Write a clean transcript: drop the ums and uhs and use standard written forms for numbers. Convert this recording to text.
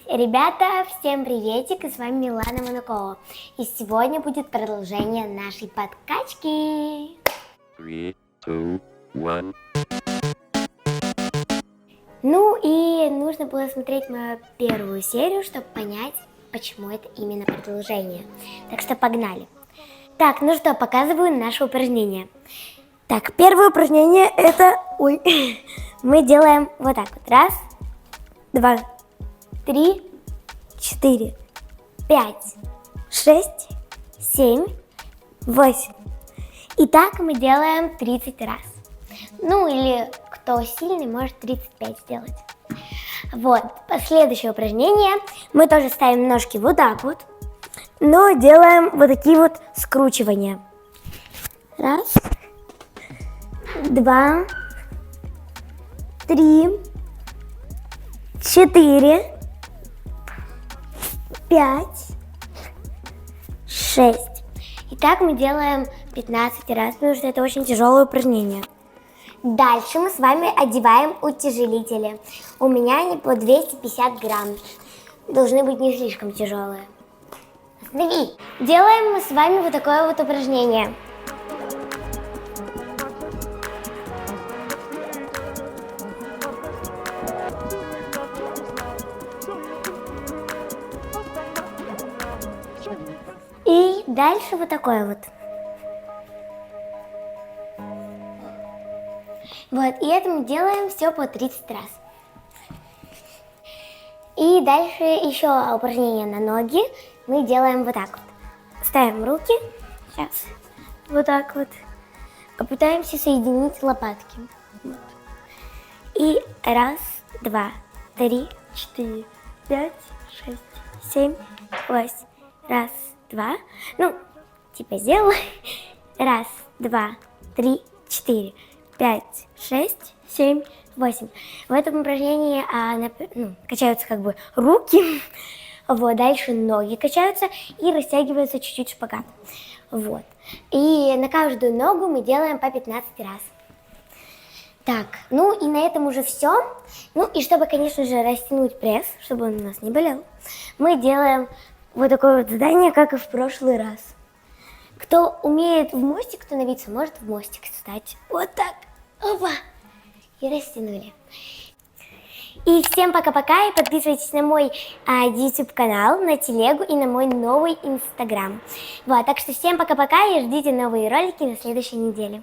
Ребята, всем приветик, и с вами Милана Манукова. И сегодня будет продолжение нашей подкачки. 3, 2, 1. Ну и нужно было смотреть мою первую серию, чтобы понять, почему это именно продолжение. Так что погнали. Так, ну что, показываю наше упражнение. Так, первое упражнение это... Мы делаем вот так вот. Раз, два, 3, 4, 5, 6, 7, 8. И так мы делаем 30 раз. Ну или кто сильный, может 35 сделать. Вот, следующее упражнение. Мы тоже ставим ножки вот так вот, но делаем вот такие вот скручивания. Раз, два, 3, 4, 5, 6. И так мы делаем 15 раз, потому что это очень тяжелое упражнение. Дальше мы с вами одеваем утяжелители. У меня они по 250 грамм. Должны быть не слишком тяжелые. Останови! Делаем мы с вами вот такое вот упражнение. И дальше вот такое вот. Вот, и это мы делаем все по 30 раз. И дальше еще упражнение на ноги. Мы делаем вот так вот. Ставим руки, сейчас, вот так вот. Попытаемся соединить лопатки. Вот. И раз, два, 3, 4, 5, 6, 7, 8. Раз, два, ну, типа сделала. Раз, два, 3, 4, 5, 6, 7, 8. В этом упражнении качаются как бы руки, вот, дальше ноги качаются и растягивается чуть-чуть шпагат. Вот. И на каждую ногу мы делаем по 15 раз. Так, ну и на этом уже все. Ну и чтобы, конечно же, растянуть пресс, чтобы он у нас не болел, мы делаем вот такое вот задание, как и в прошлый раз. Кто умеет в мостик становиться, может в мостик встать. Вот так. Опа. И растянули. И всем пока-пока. И подписывайтесь на мой YouTube канал, на телегу и на мой новый Instagram. Вот, так что всем пока-пока и ждите новые ролики на следующей неделе.